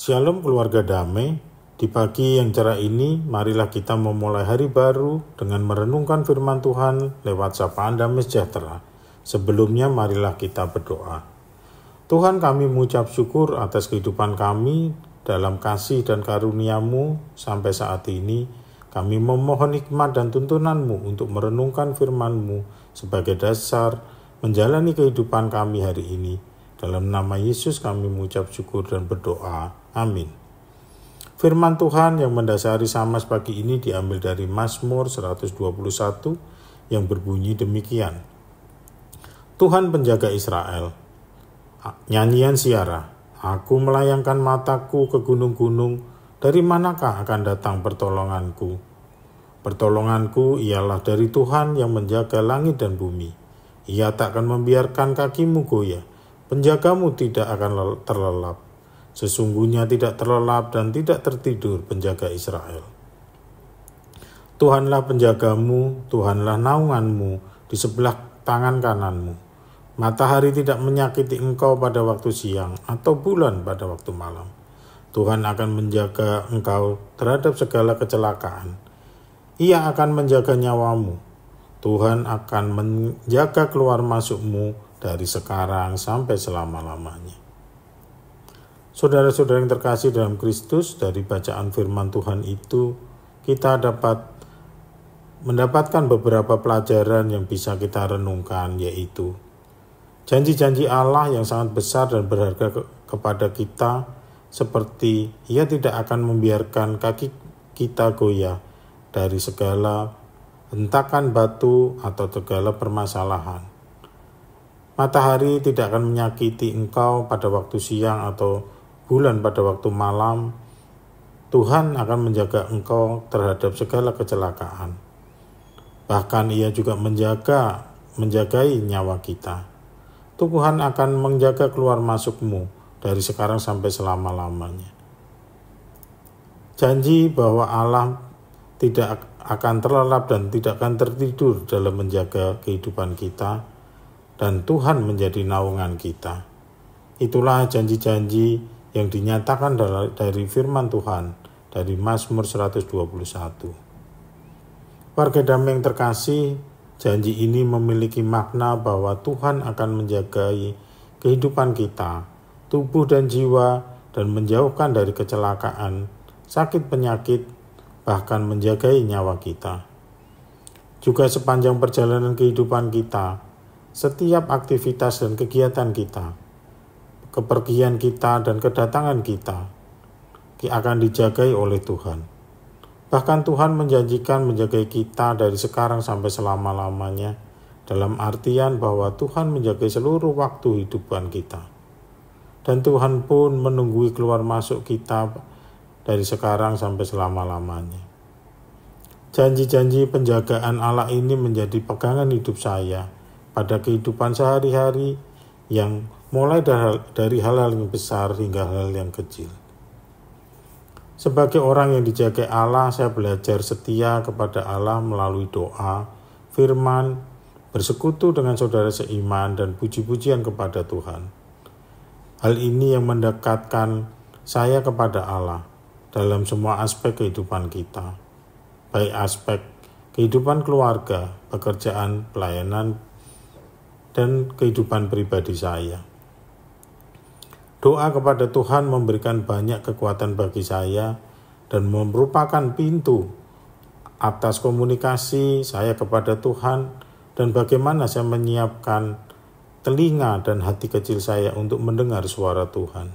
Shalom keluarga damai. Di pagi yang cerah ini, marilah kita memulai hari baru dengan merenungkan firman Tuhan lewat sapaan damai sejahtera. Sebelumnya marilah kita berdoa. Tuhan, kami mengucap syukur atas kehidupan kami dalam kasih dan karunia-Mu sampai saat ini. Kami memohon hikmat dan tuntunan-Mu untuk merenungkan firman-Mu sebagai dasar menjalani kehidupan kami hari ini. Dalam nama Yesus kami mengucap syukur dan berdoa. Amin. Firman Tuhan yang mendasari Samas pagi ini diambil dari Mazmur 121 yang berbunyi demikian. Tuhan penjaga Israel. Nyanyian Siara. Aku melayangkan mataku ke gunung-gunung, dari manakah akan datang pertolonganku? Pertolonganku ialah dari Tuhan yang menjaga langit dan bumi. Ia tak akan membiarkan kakimu goyah. Penjagamu tidak akan terlelap. Sesungguhnya tidak terlelap dan tidak tertidur penjaga Israel. Tuhanlah penjagamu, Tuhanlah naunganmu di sebelah tangan kananmu. Matahari tidak menyakiti engkau pada waktu siang atau bulan pada waktu malam. Tuhan akan menjaga engkau terhadap segala kecelakaan. Ia akan menjaga nyawamu. Tuhan akan menjaga keluar masukmu dari sekarang sampai selama-lamanya. Saudara-saudara yang terkasih dalam Kristus, dari bacaan firman Tuhan itu, kita dapat mendapatkan beberapa pelajaran yang bisa kita renungkan, yaitu janji-janji Allah yang sangat besar dan berharga kepada kita, seperti Ia tidak akan membiarkan kaki kita goyah dari segala hentakan batu atau segala permasalahan. Matahari tidak akan menyakiti engkau pada waktu siang atau bulan pada waktu malam. Tuhan akan menjaga engkau terhadap segala kecelakaan. Bahkan Ia juga menjagai nyawa kita. Tuhan akan menjaga keluar masukmu dari sekarang sampai selama-lamanya. Janji bahwa Allah tidak akan terlelap dan tidak akan tertidur dalam menjaga kehidupan kita, dan Tuhan menjadi naungan kita. Itulah janji-janji yang dinyatakan dari firman Tuhan dari Mazmur 121. Warga damai yang terkasih, janji ini memiliki makna bahwa Tuhan akan menjaga kehidupan kita, tubuh dan jiwa, dan menjauhkan dari kecelakaan, sakit penyakit, bahkan menjagai nyawa kita. Juga sepanjang perjalanan kehidupan kita, setiap aktivitas dan kegiatan kita, kepergian kita dan kedatangan kita akan dijagai oleh Tuhan. Bahkan Tuhan menjanjikan menjaga kita dari sekarang sampai selama-lamanya, dalam artian bahwa Tuhan menjaga seluruh waktu hidupan kita. Dan Tuhan pun menunggui keluar masuk kita dari sekarang sampai selama-lamanya. Janji-janji penjagaan Allah ini menjadi pegangan hidup saya pada kehidupan sehari-hari, yang mulai dari hal-hal yang besar hingga hal yang kecil. Sebagai orang yang dijaga Allah, saya belajar setia kepada Allah melalui doa, firman, bersekutu dengan saudara seiman, dan puji-pujian kepada Tuhan. Hal ini yang mendekatkan saya kepada Allah dalam semua aspek kehidupan kita, baik aspek kehidupan keluarga, pekerjaan, pelayanan, dan kehidupan pribadi saya. Doa kepada Tuhan memberikan banyak kekuatan bagi saya dan merupakan pintu atas komunikasi saya kepada Tuhan, dan bagaimana saya menyiapkan telinga dan hati kecil saya untuk mendengar suara Tuhan.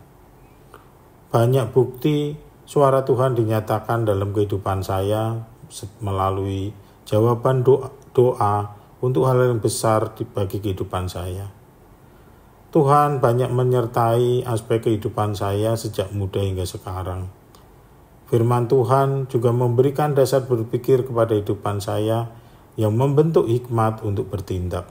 Banyak bukti suara Tuhan dinyatakan dalam kehidupan saya melalui jawaban doa untuk hal yang besar bagi kehidupan saya. Tuhan banyak menyertai aspek kehidupan saya sejak muda hingga sekarang. Firman Tuhan juga memberikan dasar berpikir kepada kehidupan saya yang membentuk hikmat untuk bertindak.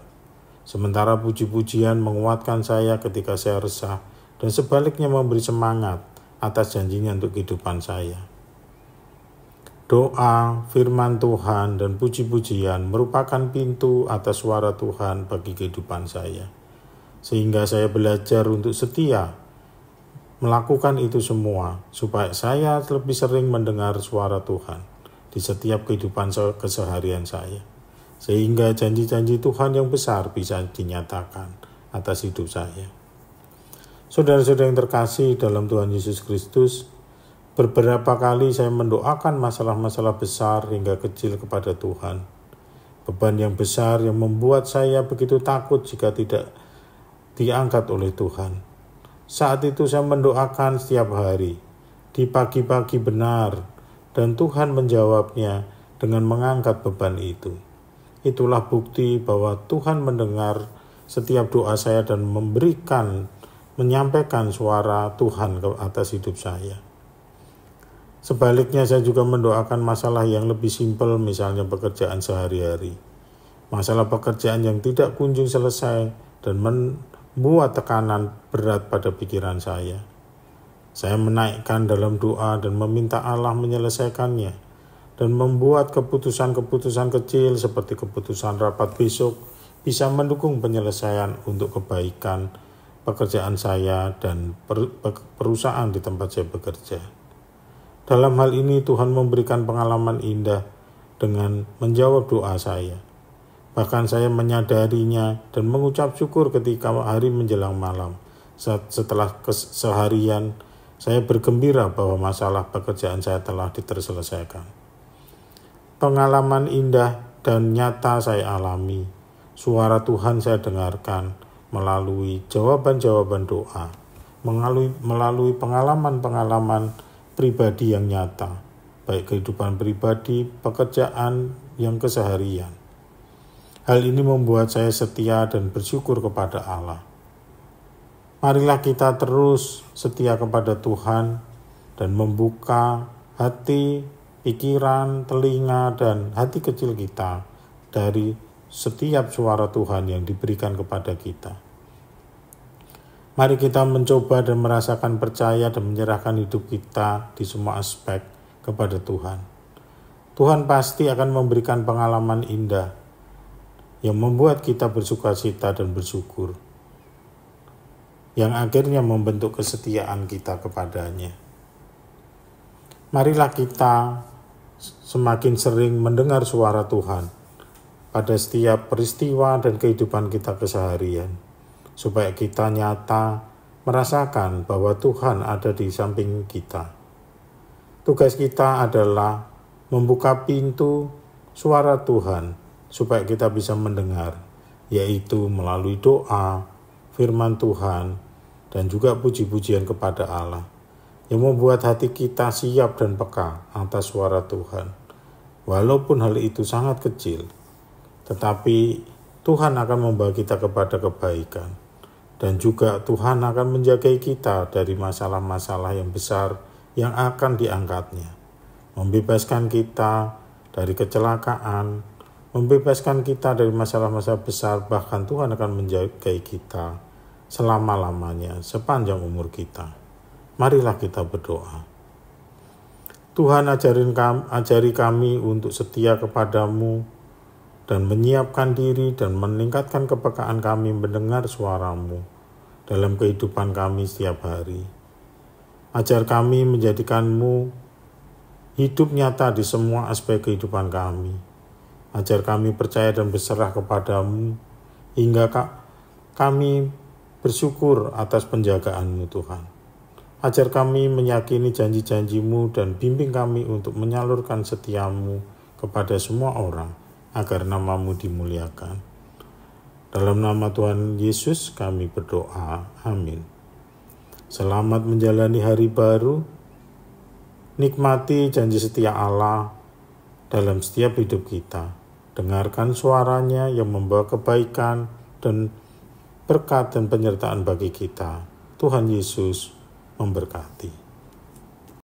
Sementara puji-pujian menguatkan saya ketika saya resah, dan sebaliknya memberi semangat atas janjinya untuk kehidupan saya. Doa, firman Tuhan, dan puji-pujian merupakan pintu atas suara Tuhan bagi kehidupan saya. Sehingga saya belajar untuk setia melakukan itu semua supaya saya lebih sering mendengar suara Tuhan di setiap kehidupan keseharian saya, sehingga janji-janji Tuhan yang besar bisa dinyatakan atas hidup saya. Saudara-saudara yang terkasih dalam Tuhan Yesus Kristus, beberapa kali saya mendoakan masalah-masalah besar hingga kecil kepada Tuhan. Beban yang besar yang membuat saya begitu takut jika tidak diangkat oleh Tuhan. Saat itu saya mendoakan setiap hari, di pagi-pagi benar, dan Tuhan menjawabnya dengan mengangkat beban itu. Itulah bukti bahwa Tuhan mendengar setiap doa saya dan menyampaikan suara Tuhan ke atas hidup saya. Sebaliknya saya juga mendoakan masalah yang lebih simpel, misalnya pekerjaan sehari-hari. Masalah pekerjaan yang tidak kunjung selesai dan membuat tekanan berat pada pikiran saya. Saya menaikkan dalam doa dan meminta Allah menyelesaikannya dan membuat keputusan-keputusan kecil seperti keputusan rapat besok bisa mendukung penyelesaian untuk kebaikan pekerjaan saya dan perusahaan di tempat saya bekerja. Dalam hal ini Tuhan memberikan pengalaman indah dengan menjawab doa saya. Bahkan saya menyadarinya dan mengucap syukur ketika hari menjelang malam. Setelah seharian, saya bergembira bahwa masalah pekerjaan saya telah terselesaikan. Pengalaman indah dan nyata saya alami. Suara Tuhan saya dengarkan melalui jawaban-jawaban doa, melalui pengalaman-pengalaman pribadi yang nyata, baik kehidupan pribadi, pekerjaan yang keseharian. Hal ini membuat saya setia dan bersyukur kepada Allah. Marilah kita terus setia kepada Tuhan dan membuka hati, pikiran, telinga, dan hati kecil kita dari setiap suara Tuhan yang diberikan kepada kita. Mari kita mencoba dan merasakan percaya dan menyerahkan hidup kita di semua aspek kepada Tuhan. Tuhan pasti akan memberikan pengalaman indah yang membuat kita bersukacita dan bersyukur, yang akhirnya membentuk kesetiaan kita kepadanya. Marilah kita semakin sering mendengar suara Tuhan pada setiap peristiwa dan kehidupan kita keseharian, supaya kita nyata merasakan bahwa Tuhan ada di samping kita. Tugas kita adalah membuka pintu suara Tuhan supaya kita bisa mendengar, yaitu melalui doa, firman Tuhan, dan juga puji-pujian kepada Allah, yang membuat hati kita siap dan peka atas suara Tuhan. Walaupun hal itu sangat kecil, tetapi Tuhan akan membawa kita kepada kebaikan, dan juga Tuhan akan menjaga kita dari masalah-masalah yang besar yang akan diangkatnya, membebaskan kita dari kecelakaan, membebaskan kita dari masalah-masalah besar, bahkan Tuhan akan menjaga kita selama-lamanya, sepanjang umur kita. Marilah kita berdoa. Tuhan, ajari kami untuk setia kepadamu dan menyiapkan diri dan meningkatkan kepekaan kami mendengar suaramu dalam kehidupan kami setiap hari. Ajar kami menjadikanmu hidup nyata di semua aspek kehidupan kami. Ajar kami percaya dan berserah kepadamu hingga kami bersyukur atas penjagaan-Mu Tuhan. Ajar kami meyakini janji-janji-Mu dan bimbing kami untuk menyalurkan setiamu kepada semua orang agar nama-Mu dimuliakan. Dalam nama Tuhan Yesus kami berdoa. Amin. Selamat menjalani hari baru. Nikmati janji setia Allah dalam setiap hidup kita. Dengarkan suaranya yang membawa kebaikan dan berkat dan penyertaan bagi kita. Tuhan Yesus memberkati.